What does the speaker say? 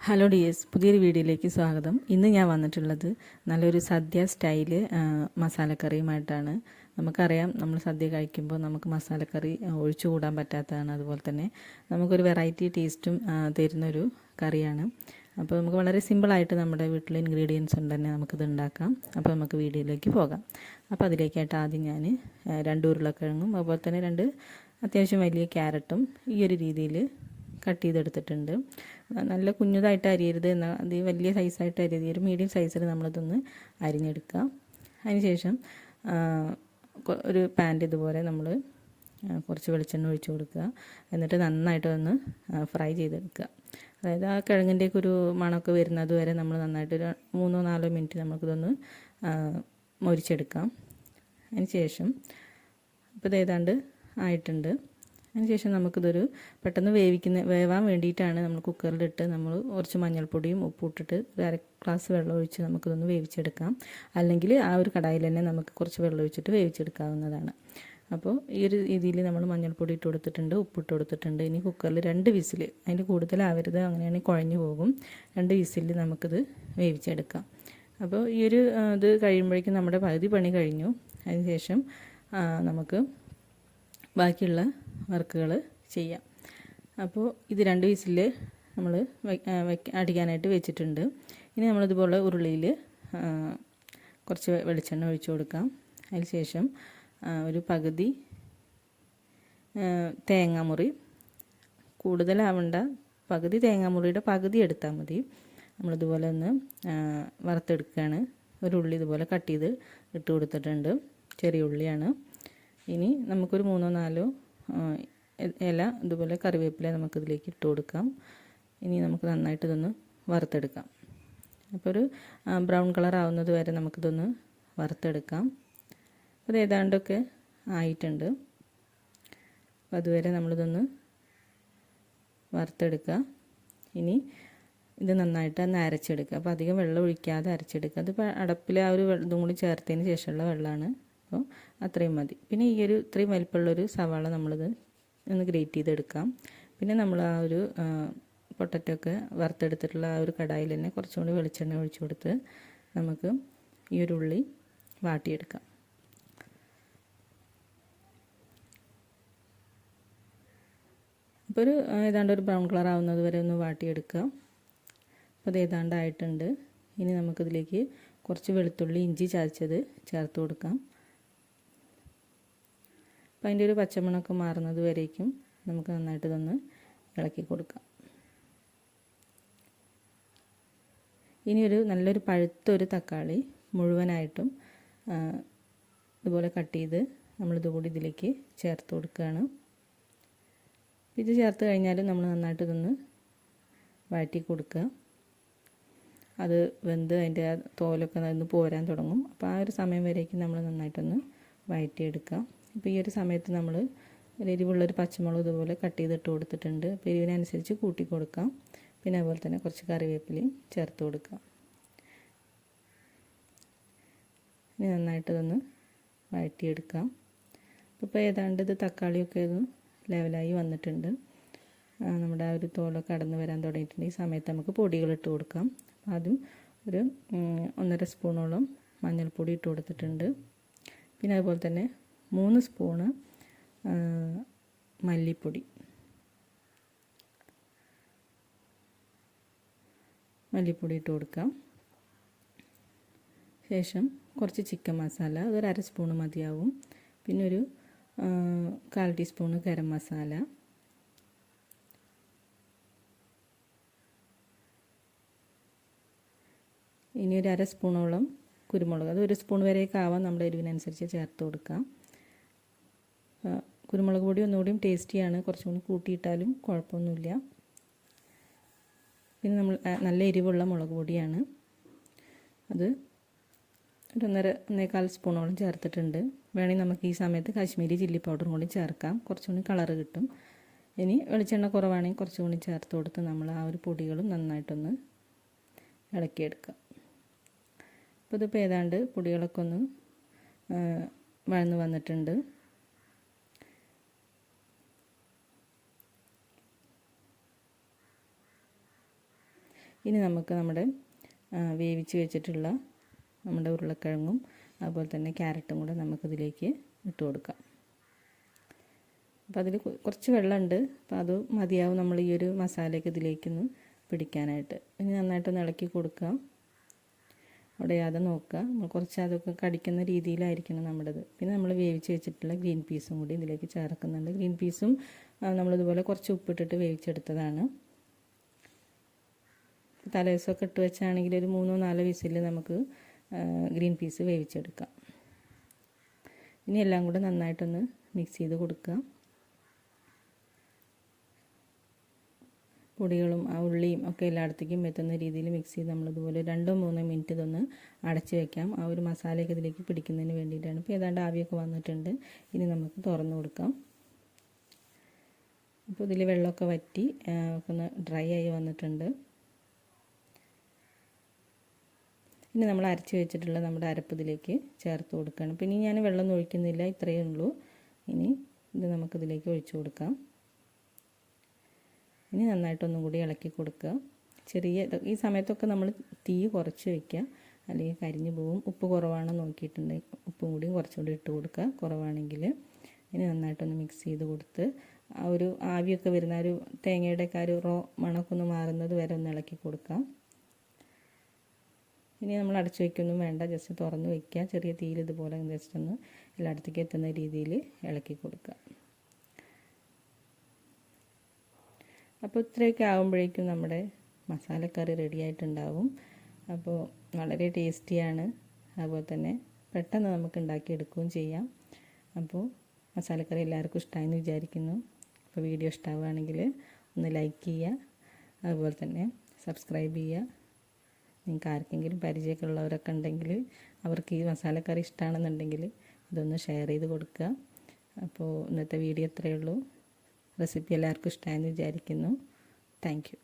Hello dears, പുതിയൊരു വീഡിയോയിലേക്ക് സ്വാഗതം. ഇന്ന് ഞാൻ വന്നിട്ടുള്ളത് നല്ലൊരു സദ്യ സ്റ്റൈല് മസാലക്കറിയുമായിട്ടാണ്. നമുക്കറിയാം, നമ്മൾ സദ്യ കഴിക്കുമ്പോൾ നമുക്ക് മസാലക്കറി ഒഴിച്ചുകൂടാൻ പറ്റാത്തതാണ്. അതുപോലെ തന്നെ നമുക്കൊരു വെറൈറ്റി ടേസ്റ്റും തരുന്നൊരു കറിയാണ്. അപ്പോൾ നമുക്ക് വളരെ സിമ്പിളായിട്ട് നമ്മുടെ വീട്ടിൽ ഇൻഗ്രീഡിയൻസ് ഉണ്ട് തന്നെ നമുക്കിത് ഉണ്ടാക്കാം. അപ്പോൾ നമുക്ക് വീഡിയോയിലേക്ക് പോകാം. അപ്പോൾ അതിലേക്കായിട്ട് ആദ്യം ഞാൻ 2 ഉരുളക്കിഴങ്ങും അതുപോലെ തന്നെ 2 അത്യാവശ്യം വലിയ ക്യാരറ്റും ഈ ഒരു രീതിയിൽ കട്ട് ചെയ്തെടുത്തിട്ടുണ്ട്. നല്ല കുഞ്ഞതായിട്ട് അരിയരുത്, എന്നാൽ അത് വലിയ സൈസായിട്ട് അരിയരുത്. ഒരു മീഡിയം സൈസിൽ നമ്മളിതൊന്ന് അരിഞ്ഞെടുക്കുക. അതിനുശേഷം ഒരു പാനിൽ ഇതുപോലെ നമ്മൾ കുറച്ച് വെളിച്ചെണ്ണ ഒഴിച്ച് കൊടുക്കുക. എന്നിട്ട് നന്നായിട്ട് ഒന്ന് ഫ്രൈ ചെയ്തെടുക്കുക. അതായത് ആ കിഴങ്ങിൻ്റെയൊക്കെ ഒരു മണമൊക്കെ വരുന്നത് വരെ നമ്മൾ നന്നായിട്ട് ഒരു 3-4 മിനിറ്റ് നമുക്കിതൊന്ന് മൊരിച്ചെടുക്കാം. അതിന് ശേഷം ഇപ്പോൾ ഇത് ഏതാണ്ട് ആയിട്ടുണ്ട്. അതിനുശേഷം നമുക്കിതൊരു പെട്ടെന്ന് വേവാൻ വേണ്ടിയിട്ടാണ് നമ്മൾ കുക്കറിലിട്ട് നമ്മൾ കുറച്ച് മഞ്ഞൾപ്പൊടിയും ഉപ്പും ഇട്ടിട്ട് ഒരു 1/2 ഗ്ലാസ് വെള്ളം ഒഴിച്ച് നമുക്കിതൊന്ന് വേവിച്ചെടുക്കാം. അല്ലെങ്കിൽ ആ ഒരു കടായിൽ തന്നെ നമുക്ക് കുറച്ച് വെള്ളം ഒഴിച്ചിട്ട് വേവിച്ചെടുക്കാവുന്നതാണ്. അപ്പോൾ ഈ ഒരു രീതിയിൽ നമ്മൾ മഞ്ഞൾപ്പൊടി ഇട്ട് കൊടുത്തിട്ടുണ്ട്, ഉപ്പിട്ട് കൊടുത്തിട്ടുണ്ട്. ഇനി കുക്കറിൽ 2 വിസിൽ, അതിൻ്റെ കൂടുതലാവരുത്, അങ്ങനെയാണെങ്കിൽ കുഴഞ്ഞു പോകും. 2 വിസിൽ നമുക്കിത് വേവിച്ചെടുക്കാം. അപ്പോൾ ഈ ഒരു ഇത് കഴിയുമ്പോഴേക്കും നമ്മുടെ പകുതി പണി കഴിഞ്ഞു. അതിനുശേഷം നമുക്ക് ബാക്കിയുള്ള വർക്കുകൾ ചെയ്യാം. അപ്പോൾ ഇത് 2 വിസിൽ നമ്മൾ അടിക്കാനായിട്ട് വെച്ചിട്ടുണ്ട്. ഇനി നമ്മളിതുപോലെ ഉരുളിയിൽ കുറച്ച് വെളിച്ചെണ്ണ ഒഴിച്ചു കൊടുക്കാം. അതിന് ശേഷം ഒരു പകുതി തേങ്ങാമുറി, കൂടുതലാവണ്ട, പകുതി തേങ്ങാമുറിയുടെ പകുതി എടുത്താൽ മതി. നമ്മളിതുപോലെ ഒന്ന് വറുത്തെടുക്കുകയാണ്. ഒരു ഉള്ളി ഇതുപോലെ കട്ട് ചെയ്ത് ഇട്ട് കൊടുത്തിട്ടുണ്ട്, ചെറിയ ഉള്ളിയാണ്. ഇനി നമുക്കൊരു 3-4 ഇല ഇതുപോലെ കറിവേപ്പില നമുക്കിതിലേക്ക് ഇട്ട് കൊടുക്കാം. ഇനി നമുക്ക് നന്നായിട്ട് ഇതൊന്ന് വറുത്തെടുക്കാം. അപ്പോൾ ഒരു ബ്രൗൺ കളർ ആവുന്നത് വരെ നമുക്കിതൊന്ന് വറുത്തെടുക്കാം. അത് ഏതാണ്ടൊക്കെ ആയിട്ടുണ്ട്. അപ്പോൾ അതുവരെ നമ്മളിതൊന്ന് വറുത്തെടുക്കുക. ഇനി ഇത് നന്നായിട്ട് ഒന്ന് അരച്ചെടുക്കുക. അപ്പോൾ അധികം വെള്ളം ഒഴിക്കാതെ അരച്ചെടുക്കുക. അതിപ്പോൾ അടപ്പിൽ ആ ഒരു ഇതും കൂടി ചേർത്തതിന് ശേഷമുള്ള വെള്ളമാണ്. അപ്പോൾ അത്രയും മതി. പിന്നെ ഈ ഒരു ഇത്രയും വലിപ്പമുള്ളൊരു സവാള നമ്മളിത് ഒന്ന് ഗ്രേറ്റ് ചെയ്തെടുക്കാം. പിന്നെ നമ്മൾ ആ ഒരു പൊട്ടറ്റോ ഒക്കെ വറുത്തെടുത്തിട്ടുള്ള ആ ഒരു കടായിൽ തന്നെ കുറച്ചും കൂടി വെളിച്ചെണ്ണ ഒഴിച്ചു കൊടുത്ത് നമുക്ക് ഈ ഒരു ഉള്ളി വാട്ടിയെടുക്കാം. അപ്പോൾ ഒരു ഏതാണ്ട് ഒരു ബ്രൗൺ കളർ ആവുന്നത് വരെ ഒന്ന് വാട്ടിയെടുക്കുക. അപ്പോൾ അത് ഏതാണ്ടായിട്ടുണ്ട്. ഇനി നമുക്കിതിലേക്ക് കുറച്ച് വെളുത്തുള്ളി, ഇഞ്ചി ചതച്ചത് ചേർത്ത് കൊടുക്കാം. അപ്പോൾ അതിൻ്റെ ഒരു പച്ചമണമൊക്കെ മാറുന്നത് വരേക്കും നമുക്ക് നന്നായിട്ട് ഇതൊന്ന് ഇളക്കി കൊടുക്കാം. ഇനി നല്ലൊരു പഴുത്തൊരു തക്കാളി മുഴുവനായിട്ടും ഇതുപോലെ കട്ട് ചെയ്ത് നമ്മളിതുകൂടി ഇതിലേക്ക് ചേർത്ത് കൊടുക്കുകയാണ്. ഇത് ചേർത്ത് കഴിഞ്ഞാൽ നമ്മൾ നന്നായിട്ട് ഇതൊന്ന് വഴറ്റി കൊടുക്കുക. അത് വെന്ത് അതിൻ്റെ ആ തോലൊക്കെ നിന്ന് പോരാൻ തുടങ്ങും. അപ്പോൾ ആ ഒരു സമയം വരേക്കും നമ്മൾ നന്നായിട്ടൊന്ന് വഴറ്റിയെടുക്കുക. അപ്പോൾ ഈ ഒരു സമയത്ത് നമ്മൾ എരിവുള്ളൊരു പച്ചമുളക് ഇതുപോലെ കട്ട് ചെയ്തിട്ട് കൊടുത്തിട്ടുണ്ട്. അപ്പോൾ എരിവിനനുസരിച്ച് കൂട്ടി കൊടുക്കാം. പിന്നെ അതുപോലെ തന്നെ കുറച്ച് കറിവേപ്പിലയും ചേർത്ത് കൊടുക്കാം. ഇനി നന്നായിട്ടതൊന്ന് വഴറ്റിയെടുക്കാം. അപ്പോൾ ഏതാണ്ട് ഇത് തക്കാളിയൊക്കെ ഇത് ലെവലായി വന്നിട്ടുണ്ട്. നമ്മുടെ ആ ഒരു തോലൊക്കെ കടന്ന് വരാൻ തുടങ്ങിയിട്ടുണ്ട്. ഈ സമയത്ത് നമുക്ക് പൊടികളിട്ട് കൊടുക്കാം. ആദ്യം ഒരു 1.5 സ്പൂണോളം മഞ്ഞൾപ്പൊടി ഇട്ട് കൊടുത്തിട്ടുണ്ട്. പിന്നെ അതുപോലെ തന്നെ 3 സ്പൂണ് മല്ലിപ്പൊടി ഇട്ട് കൊടുക്കാം. ശേഷം കുറച്ച് ചിക്കൻ മസാല, അതൊരു 1/2 സ്പൂണ് മതിയാവും. പിന്നെ ഒരു 1/4 ടീസ്പൂണ് ഗരം മസാല, ഇനി ഒരു 1/2 സ്പൂണോളം കുരുമുളക്, അത് 1 സ്പൂൺ വരെയൊക്കെ ആവാം, നമ്മുടെ എരിവിനനുസരിച്ച് ചേർത്ത് കൊടുക്കാം. കുരുമുളക് പൊടി ഒന്നുകൂടിയും ടേസ്റ്റിയാണ്, കുറച്ചും കൂടി കൂട്ടിയിട്ടാലും കുഴപ്പമൊന്നുമില്ല. പിന്നെ നമ്മൾ നല്ല എരിവുള്ള മുളക് പൊടിയാണ്, അത് ഒരു 1.5 സ്പൂണോളം ചേർത്തിട്ടുണ്ട്. വേണമെങ്കിൽ നമുക്ക് ഈ സമയത്ത് കാശ്മീരി ചില്ലി പൗഡറും കൂടി ചേർക്കാം, കുറച്ചും കൂടി കളറ് കിട്ടും. ഇനി വെളിച്ചെണ്ണ കുറവാണെങ്കിൽ കുറച്ചും കൂടി ചേർത്ത് കൊടുത്ത് നമ്മൾ ആ ഒരു പൊടികളും നന്നായിട്ടൊന്ന് ഇളക്കിയെടുക്കാം. അപ്പോൾ ഇതിപ്പോൾ ഏതാണ്ട് പൊടികളൊക്കെ ഒന്ന് വഴന്ന് വന്നിട്ടുണ്ട്. ഇനി നമുക്ക് നമ്മുടെ വേവിച്ച് വെച്ചിട്ടുള്ള നമ്മുടെ ഉരുളക്കിഴങ്ങും അതുപോലെ തന്നെ ക്യാരറ്റും കൂടെ നമുക്കിതിലേക്ക് ഇട്ട് കൊടുക്കാം. അപ്പോൾ അതിൽ കുറച്ച് വെള്ളമുണ്ട്, അപ്പോൾ അത് മതിയാവും നമ്മൾ ഈ ഒരു മസാലയൊക്കെ ഇതിലേക്കൊന്ന് പിടിക്കാനായിട്ട്. ഇനി നന്നായിട്ടൊന്ന് ഇളക്കി കൊടുക്കാം, ഉടയാതെ നോക്കുക. നമ്മൾ കുറച്ച് അതൊക്കെ കടിക്കുന്ന രീതിയിലായിരിക്കണം നമ്മുടേത്. പിന്നെ നമ്മൾ വേവിച്ച് വെച്ചിട്ടുള്ള ഗ്രീൻ പീസും കൂടി ഇതിലേക്ക് ചേർക്കുന്നുണ്ട്. ഗ്രീൻ പീസും നമ്മളിതുപോലെ കുറച്ച് ഉപ്പിട്ടിട്ട് വേവിച്ചെടുത്തതാണ്. തലേദിവസമൊക്കെ ഇട്ട് വെച്ചാണെങ്കിൽ ഒരു 3-4 വിസിൽ നമുക്ക് ഗ്രീൻ പീസ് വേവിച്ചെടുക്കാം. ഇനി എല്ലാം കൂടെ നന്നായിട്ടൊന്ന് മിക്സ് ചെയ്ത് കൊടുക്കുക. പൊടികളും ആ ഉള്ളിയും ഒക്കെ എല്ലായിടത്തേക്കും എത്തുന്ന രീതിയിൽ മിക്സ് ചെയ്ത് നമ്മളിതുപോലെ 2-3 മിനിറ്റ് ഇതൊന്ന് അടച്ച് വയ്ക്കാം. ആ ഒരു മസാലയൊക്കെ ഇതിലേക്ക് പിടിക്കുന്നതിന് വേണ്ടിയിട്ടാണ്. ഇപ്പോൾ ഏതാണ്ട് ആവിയൊക്കെ വന്നിട്ടുണ്ട്. ഇനി നമുക്ക് തുറന്ന് കൊടുക്കാം. അപ്പോൾ ഇതിൽ വെള്ളമൊക്കെ വറ്റി ഒന്ന് ഡ്രൈ ആയി വന്നിട്ടുണ്ട്. ഇനി നമ്മൾ അരച്ച് വെച്ചിട്ടുള്ള നമ്മുടെ അരപ്പ് ഇതിലേക്ക് ചേർത്ത് കൊടുക്കുകയാണ്. അപ്പോൾ ഇനി ഞാൻ വെള്ളം ഒഴിക്കുന്നില്ല, ഇത്രയേ ഉള്ളൂ. ഇനി ഇത് നമുക്കിതിലേക്ക് ഒഴിച്ചു കൊടുക്കാം. ഇനി നന്നായിട്ടൊന്നും കൂടി ഇളക്കി കൊടുക്കുക. ഈ സമയത്തൊക്കെ നമ്മൾ തീ കുറച്ച് വയ്ക്കുക, അല്ലെങ്കിൽ കരിഞ്ഞു പോവും. ഉപ്പ് കുറവാണെന്ന് നോക്കിയിട്ടുണ്ടെങ്കിൽ ഉപ്പും കൂടി കുറച്ചുകൂടി ഇട്ട് കൊടുക്കുക കുറവാണെങ്കിൽ. ഇനി നന്നായിട്ടൊന്ന് മിക്സ് ചെയ്ത് കൊടുത്ത് ആ ഒരു ആവിയൊക്കെ വരുന്ന ഒരു തേങ്ങയുടെയൊക്കെ ഒരു മണമൊക്കെ ഒന്ന് മാറുന്നത് വരെ ഒന്ന് ഇളക്കി കൊടുക്കാം. ഇനി നമ്മൾ അടച്ചു വയ്ക്കൊന്നും വേണ്ട, ജസ്റ്റ് തുറന്ന് വയ്ക്കുക. ചെറിയ തീയിൽ ഇതുപോലെ ജസ്റ്റ് ഒന്ന് എല്ലായിടത്തേക്ക് എത്തുന്ന രീതിയിൽ ഇളക്കി കൊടുക്കുക. അപ്പോൾ ഇത്രയൊക്കെ ആകുമ്പോഴേക്കും നമ്മുടെ മസാലക്കറി റെഡി ആയിട്ടുണ്ടാവും. അപ്പോൾ വളരെ ടേസ്റ്റിയാണ്, അതുപോലെ തന്നെ പെട്ടെന്ന് നമുക്ക് ഉണ്ടാക്കിയെടുക്കുകയും ചെയ്യാം. അപ്പോൾ മസാലക്കറി എല്ലാവർക്കും ഇഷ്ടമായെന്ന് വിചാരിക്കുന്നു. അപ്പോൾ വീഡിയോ ഇഷ്ടമാവുകയാണെങ്കിൽ ഒന്ന് ലൈക്ക് ചെയ്യുക, അതുപോലെ തന്നെ സബ്സ്ക്രൈബ് ചെയ്യുക. നിങ്ങൾക്ക് ആർക്കെങ്കിലും പരിചയമൊക്കെ ഉള്ളവരൊക്കെ ഉണ്ടെങ്കിൽ അവർക്ക് ഈ മസാലക്കറി ഇഷ്ടമാണെന്നുണ്ടെങ്കിൽ ഇതൊന്ന് ഷെയർ ചെയ്ത് കൊടുക്കുക. അപ്പോൾ ഇന്നത്തെ വീഡിയോ ഇത്രയേ ഉള്ളൂ. റെസിപ്പി എല്ലാവർക്കും ഇഷ്ടമായെന്ന് വിചാരിക്കുന്നു. Thank you.